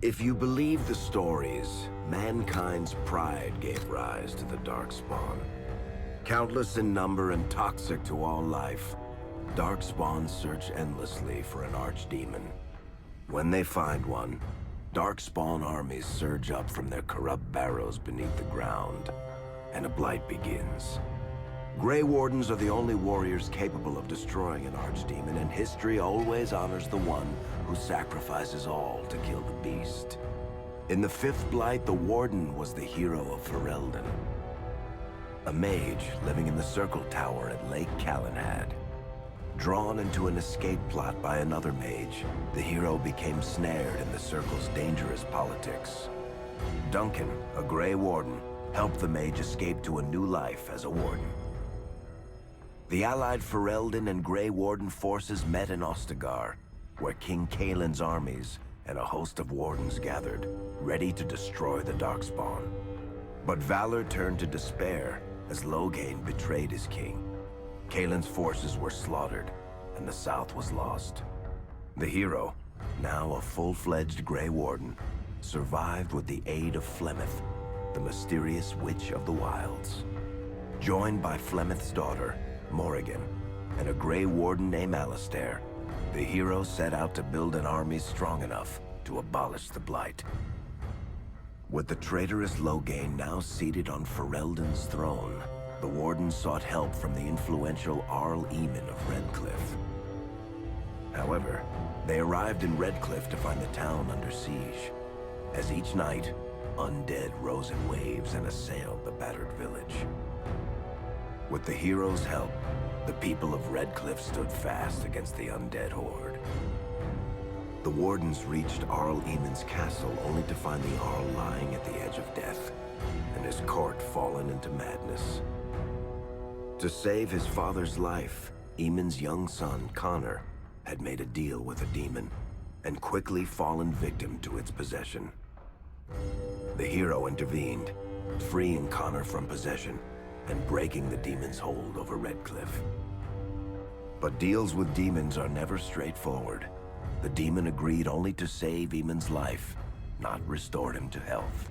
If you believe the stories, mankind's pride gave rise to the Darkspawn. Countless in number and toxic to all life, Darkspawn search endlessly for an archdemon. When they find one, Darkspawn armies surge up from their corrupt barrows beneath the ground, and a blight begins. Grey Wardens are the only warriors capable of destroying an archdemon, and history always honors the one who sacrifices all to kill the beast. In the fifth blight, the Warden was the hero of Ferelden, a mage living in the Circle Tower at Lake Calenhad. Drawn into an escape plot by another mage, the hero became snared in the Circle's dangerous politics. Duncan, a Grey Warden, helped the mage escape to a new life as a warden. The allied Ferelden and Grey Warden forces met in Ostagar, where King Kaelin's armies and a host of wardens gathered, ready to destroy the Darkspawn. But valor turned to despair as Loghain betrayed his king. Kaelin's forces were slaughtered, and the south was lost. The hero, now a full-fledged Grey Warden, survived with the aid of Flemeth, the mysterious witch of the wilds. Joined by Flemeth's daughter, Morrigan, and a Grey Warden named Alistair, the hero set out to build an army strong enough to abolish the Blight. With the traitorous Loghain now seated on Ferelden's throne, the Wardens sought help from the influential Arl Eamon of Redcliffe. However, they arrived in Redcliffe to find the town under siege. As each night, undead rose in waves and assailed the battered village. With the hero's help, the people of Redcliffe stood fast against the undead horde. The Wardens reached Arl Eamon's castle only to find the Arl lying at the edge of death, and his court fallen into madness. To save his father's life, Eamon's young son, Connor, had made a deal with a demon, and quickly fallen victim to its possession. The hero intervened, freeing Connor from possession, and breaking the demon's hold over Redcliffe. But deals with demons are never straightforward. The demon agreed only to save Eamon's life, not restore him to health.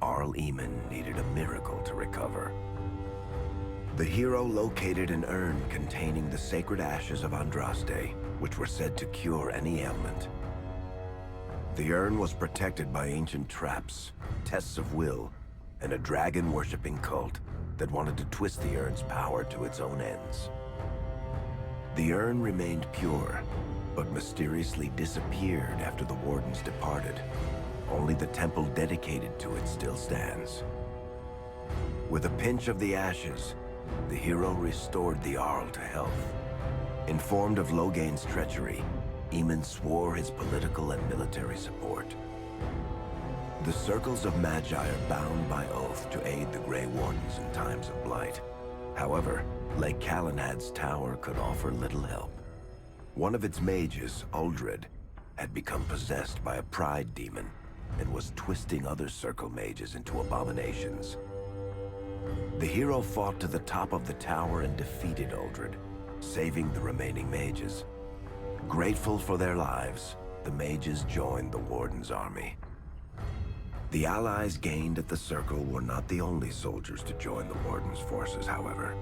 Arl Eamon needed a miracle to recover. The hero located an urn containing the sacred ashes of Andraste, which were said to cure any ailment. The urn was protected by ancient traps, tests of will, and a dragon-worshipping cult that wanted to twist the urn's power to its own ends. The urn remained pure, but mysteriously disappeared after the Wardens departed. Only the temple dedicated to it still stands. With a pinch of the ashes, the hero restored the Arl to health. Informed of Loghain's treachery, Eamon swore his political and military support. The circles of Magi are bound by oath to aid the Grey Wardens in times of blight. However, Lake Calenhad's tower could offer little help. One of its mages, Uldred, had become possessed by a pride demon and was twisting other circle mages into abominations. The hero fought to the top of the tower and defeated Uldred, saving the remaining mages. Grateful for their lives, the mages joined the Warden's army. The allies gained at the Circle were not the only soldiers to join the Warden's forces, however.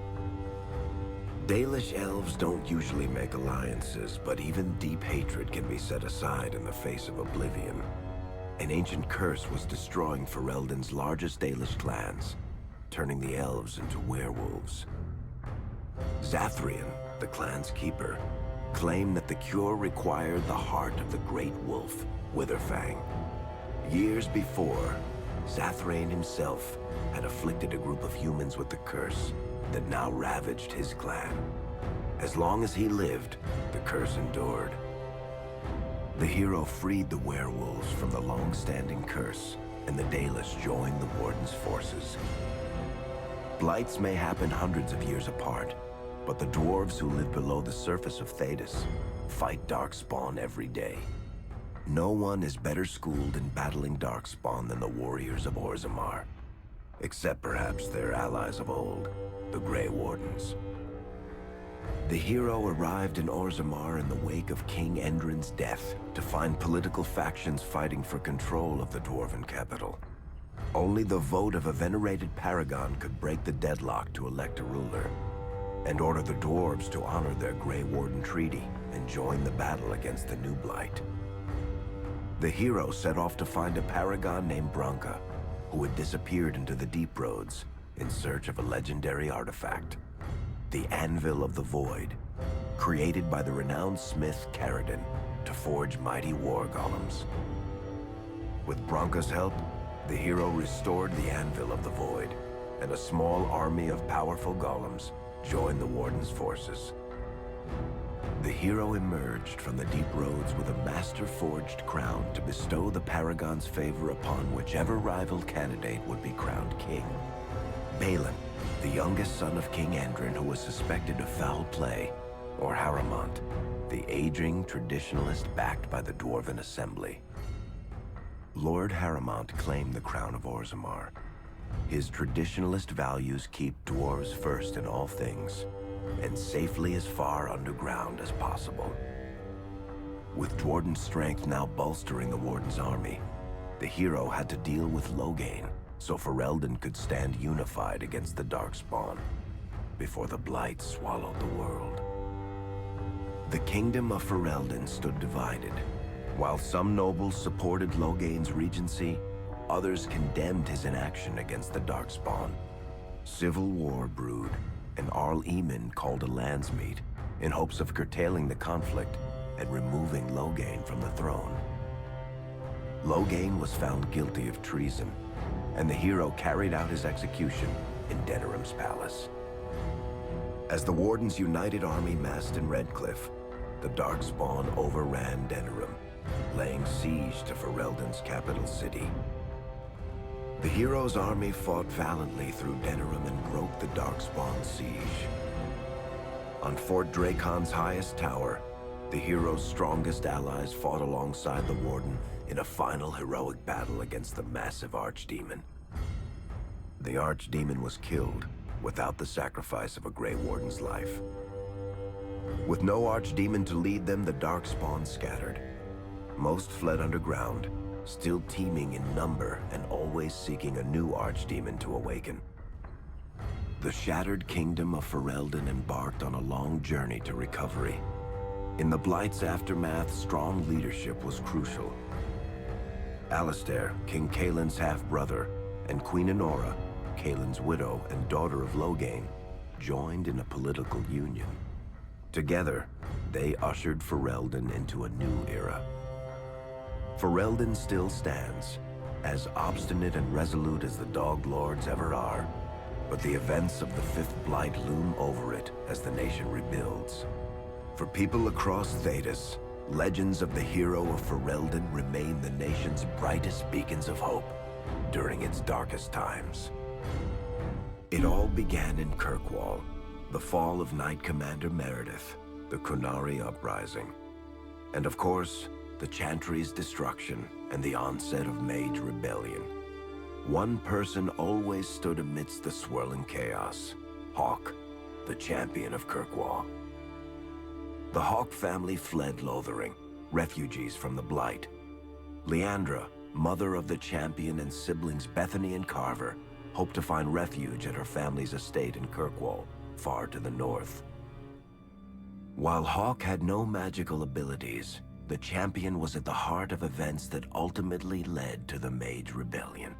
Dalish elves don't usually make alliances, but even deep hatred can be set aside in the face of oblivion. An ancient curse was destroying Ferelden's largest Dalish clans, turning the elves into werewolves. Zathrian, the clan's keeper, claimed that the cure required the heart of the great wolf, Witherfang. Years before, Zathrian himself had afflicted a group of humans with the curse that now ravaged his clan. As long as he lived, the curse endured. The hero freed the werewolves from the long-standing curse, and the Dalish joined the Warden's forces. Blights may happen hundreds of years apart, but the dwarves who live below the surface of Thedas fight Darkspawn every day. No one is better schooled in battling Darkspawn than the warriors of Orzammar, except perhaps their allies of old, the Grey Wardens. The hero arrived in Orzammar in the wake of King Endrin's death to find political factions fighting for control of the dwarven capital. Only the vote of a venerated paragon could break the deadlock to elect a ruler, and order the dwarves to honor their Grey Warden treaty and join the battle against the New Blight. The hero set off to find a paragon named Branka, who had disappeared into the Deep Roads in search of a legendary artifact, the Anvil of the Void, created by the renowned smith Caradon to forge mighty war golems. With Branka's help, the hero restored the Anvil of the Void, and a small army of powerful golems joined the Warden's forces. The hero emerged from the Deep Roads with a master-forged crown to bestow the Paragon's favor upon whichever rival candidate would be crowned king. Balin, the youngest son of King Endrin who was suspected of foul play, or Haramont, the aging traditionalist backed by the Dwarven Assembly. Lord Haramont claimed the crown of Orzammar. His traditionalist values keep dwarves first in all things, and safely as far underground as possible. With Dwarden's strength now bolstering the Warden's army, the hero had to deal with Loghain, so Ferelden could stand unified against the Darkspawn, before the Blight swallowed the world. The kingdom of Ferelden stood divided. While some nobles supported Loghain's regency, others condemned his inaction against the Darkspawn. Civil war brewed, and Arl Eamon called a landsmeet in hopes of curtailing the conflict and removing Loghain from the throne. Loghain was found guilty of treason, and the hero carried out his execution in Denerim's palace. As the Warden's united army massed in Redcliffe, the Darkspawn overran Denerim, laying siege to Ferelden's capital city. The hero's army fought valiantly through Denerim and broke the Darkspawn's siege. On Fort Dracon's highest tower, the hero's strongest allies fought alongside the Warden in a final heroic battle against the massive Archdemon. The Archdemon was killed without the sacrifice of a Grey Warden's life. With no Archdemon to lead them, the Darkspawn scattered. Most fled underground, still teeming in number and always seeking a new Archdemon to awaken. The shattered kingdom of Ferelden embarked on a long journey to recovery. In the Blight's aftermath, strong leadership was crucial. Alistair, King Caelin's half-brother, and Queen Enora, Caelin's widow and daughter of Loghain, joined in a political union. Together, they ushered Ferelden into a new era. Ferelden still stands, as obstinate and resolute as the Dog Lords ever are, but the events of the Fifth Blight loom over it as the nation rebuilds. For people across Thedas, legends of the hero of Ferelden remain the nation's brightest beacons of hope during its darkest times. It all began in Kirkwall, the fall of Knight Commander Meredith, the Kunari Uprising, and of course, the Chantry's destruction and the onset of Mage Rebellion. One person always stood amidst the swirling chaos: Hawke, the champion of Kirkwall. The Hawke family fled Lothering, refugees from the Blight. Leandra, mother of the champion, and siblings Bethany and Carver, hoped to find refuge at her family's estate in Kirkwall, far to the north. While Hawke had no magical abilities, the champion was at the heart of events that ultimately led to the Mage Rebellion.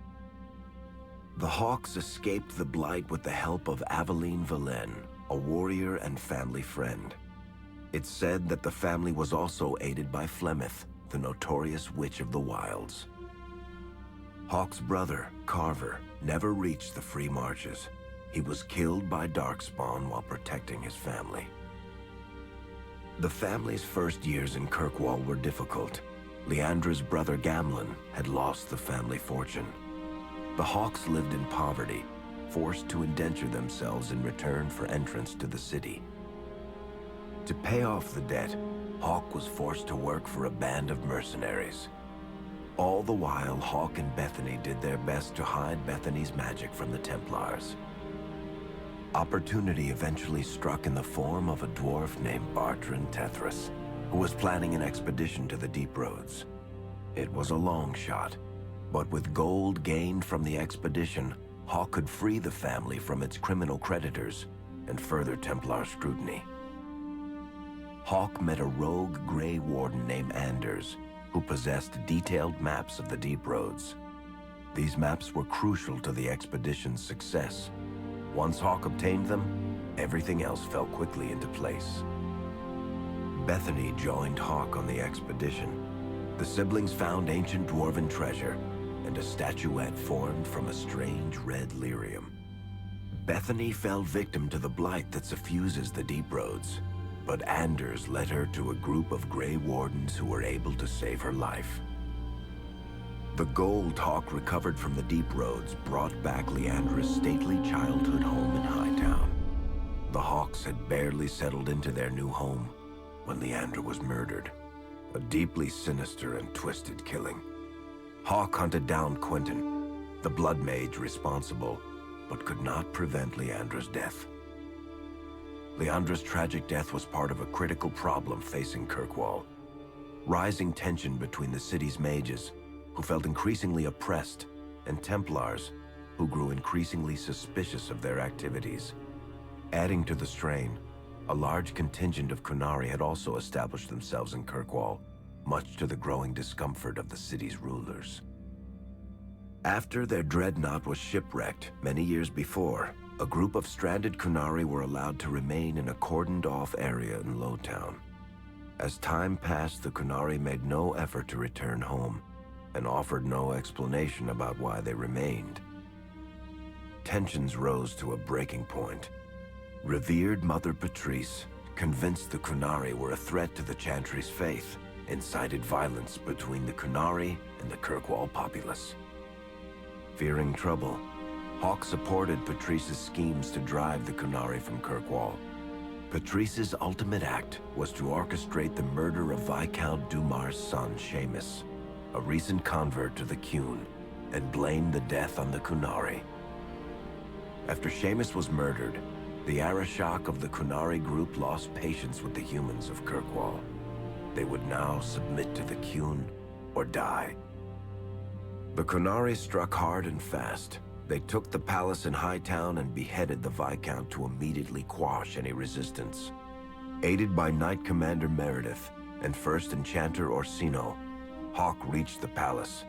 The Hawks escaped the Blight with the help of Aveline Valen, a warrior and family friend. It's said that the family was also aided by Flemeth, the notorious Witch of the Wilds. Hawke's brother, Carver, never reached the Free Marches. He was killed by Darkspawn while protecting his family. The family's first years in Kirkwall were difficult. Leandra's brother Gamlin had lost the family fortune. The Hawks lived in poverty, forced to indenture themselves in return for entrance to the city. To pay off the debt, Hawke was forced to work for a band of mercenaries. All the while, Hawke and Bethany did their best to hide Bethany's magic from the Templars. Opportunity eventually struck in the form of a dwarf named Bartrand Tethras, who was planning an expedition to the Deep Roads. It was a long shot, but with gold gained from the expedition, Hawk could free the family from its criminal creditors and further Templar scrutiny. Hawk met a rogue Grey Warden named Anders, who possessed detailed maps of the Deep Roads. These maps were crucial to the expedition's success. Once Hawk obtained them, everything else fell quickly into place. Bethany joined Hawk on the expedition. The siblings found ancient dwarven treasure and a statuette formed from a strange red lyrium. Bethany fell victim to the blight that suffuses the Deep Roads, but Anders led her to a group of Grey Wardens who were able to save her life. The gold Hawk recovered from the Deep Roads brought back Leandra's stately childhood home in Hightown. The Hawks had barely settled into their new home when Leandra was murdered. A deeply sinister and twisted killing. Hawk hunted down Quentin, the blood mage responsible, but could not prevent Leandra's death. Leandra's tragic death was part of a critical problem facing Kirkwall. Rising tension between the city's mages, who felt increasingly oppressed, and Templars, who grew increasingly suspicious of their activities. Adding to the strain, a large contingent of Kunari had also established themselves in Kirkwall, much to the growing discomfort of the city's rulers. After their dreadnought was shipwrecked many years before, a group of stranded Kunari were allowed to remain in a cordoned-off area in Lowtown. As time passed, the Kunari made no effort to return home, and offered no explanation about why they remained. Tensions rose to a breaking point. Revered Mother Patrice, convinced the Kunari were a threat to the Chantry's faith, incited violence between the Kunari and the Kirkwall populace. Fearing trouble, Hawk supported Patrice's schemes to drive the Kunari from Kirkwall. Patrice's ultimate act was to orchestrate the murder of Viscount Dumar's son, Seamus, a recent convert to the Qun, and blamed the death on the Kunari. After Seamus was murdered, the Arishok of the Kunari group lost patience with the humans of Kirkwall. They would now submit to the Qun or die. The Kunari struck hard and fast. They took the palace in Hightown and beheaded the Viscount to immediately quash any resistance. Aided by Knight Commander Meredith and First Enchanter Orsino, Hawk reached the palace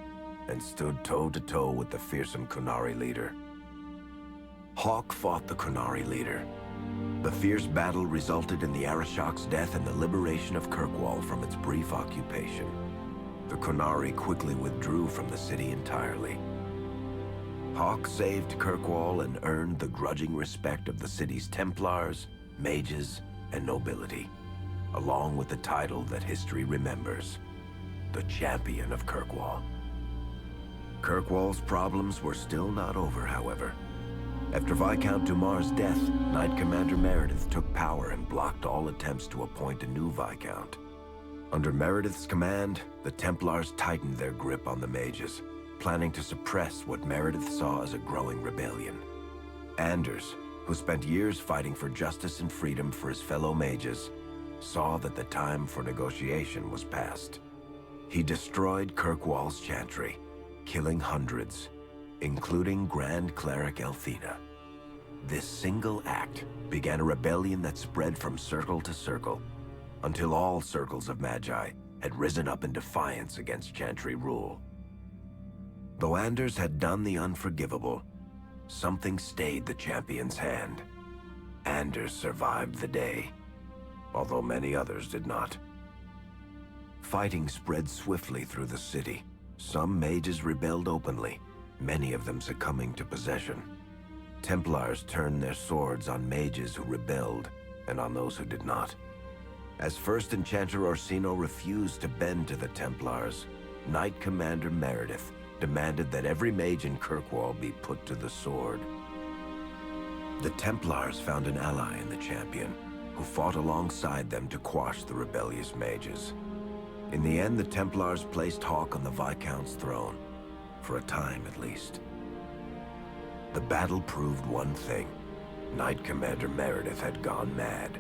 and stood toe-to-toe with the fearsome Kunari leader. Hawk fought the Kunari leader. The fierce battle resulted in the Arishok's death and the liberation of Kirkwall from its brief occupation. The Kunari quickly withdrew from the city entirely. Hawk saved Kirkwall and earned the grudging respect of the city's Templars, mages, and nobility, along with the title that history remembers, the Champion of Kirkwall. Kirkwall's problems were still not over, however. After Viscount Dumar's death, Knight Commander Meredith took power and blocked all attempts to appoint a new Viscount. Under Meredith's command, the Templars tightened their grip on the mages, planning to suppress what Meredith saw as a growing rebellion. Anders, who spent years fighting for justice and freedom for his fellow mages, saw that the time for negotiation was past. He destroyed Kirkwall's chantry, killing hundreds, including Grand Cleric Elthina. This single act began a rebellion that spread from circle to circle, until all circles of Magi had risen up in defiance against chantry rule. Though Anders had done the unforgivable, something stayed the champion's hand. Anders survived the day, although many others did not. Fighting spread swiftly through the city. Some mages rebelled openly, many of them succumbing to possession. Templars turned their swords on mages who rebelled and on those who did not. As First Enchanter Orsino refused to bend to the Templars, Knight Commander Meredith demanded that every mage in Kirkwall be put to the sword. The Templars found an ally in the champion, who fought alongside them to quash the rebellious mages. In the end, the Templars placed Hawk on the Viscount's throne, for a time at least. The battle proved one thing. Knight Commander Meredith had gone mad.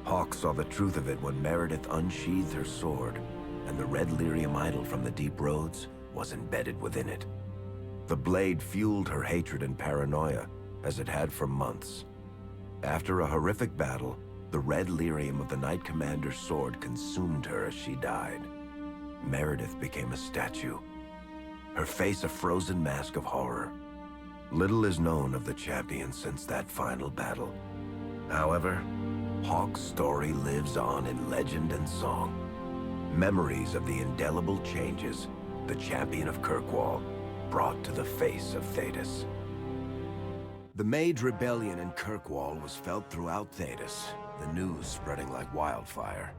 Hawk saw the truth of it when Meredith unsheathed her sword, and the red lyrium idol from the deep roads was embedded within it. The blade fueled her hatred and paranoia, as it had for months. After a horrific battle, the red lyrium of the Knight Commander's sword consumed her as she died. Meredith became a statue, her face a frozen mask of horror. Little is known of the champion since that final battle. However, Hawk's story lives on in legend and song. Memories of the indelible changes the champion of Kirkwall brought to the face of Thedas. The Mage Rebellion in Kirkwall was felt throughout Thedas, the news spreading like wildfire.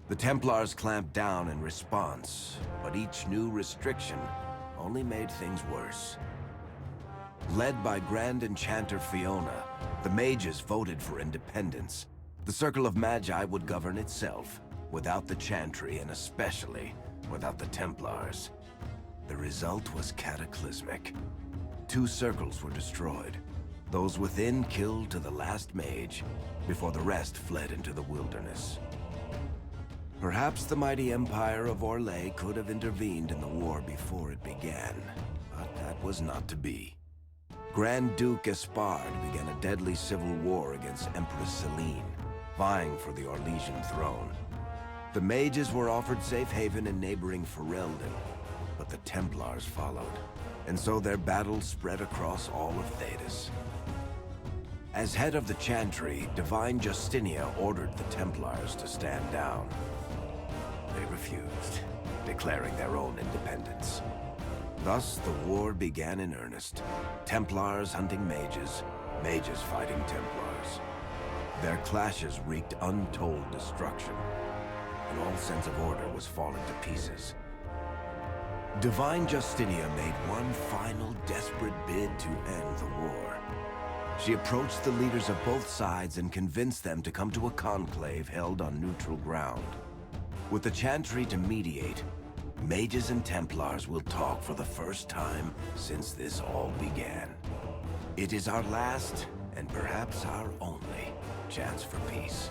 The Templars clamped down in response, but each new restriction only made things worse. Led by Grand Enchanter Fiona, the mages voted for independence. The Circle of Magi would govern itself, without the Chantry and especially without the Templars. The result was cataclysmic. 2 circles were destroyed. Those within killed to the last mage, before the rest fled into the wilderness. Perhaps the mighty Empire of Orlais could have intervened in the war before it began, but that was not to be. Grand Duke Espard began a deadly civil war against Empress Celine, vying for the Orlesian throne. The mages were offered safe haven in neighboring Ferelden, but the Templars followed, and so their battle spread across all of Thedas. As head of the Chantry, Divine Justinia ordered the Templars to stand down. They refused, declaring their own independence. Thus, the war began in earnest. Templars hunting mages, mages fighting Templars. Their clashes wreaked untold destruction, and all sense of order was falling to pieces. Divine Justinia made one final desperate bid to end the war. She approached the leaders of both sides and convinced them to come to a conclave held on neutral ground. With the Chantry to mediate, mages and Templars will talk for the first time since this all began. It is our last, and perhaps our only, chance for peace.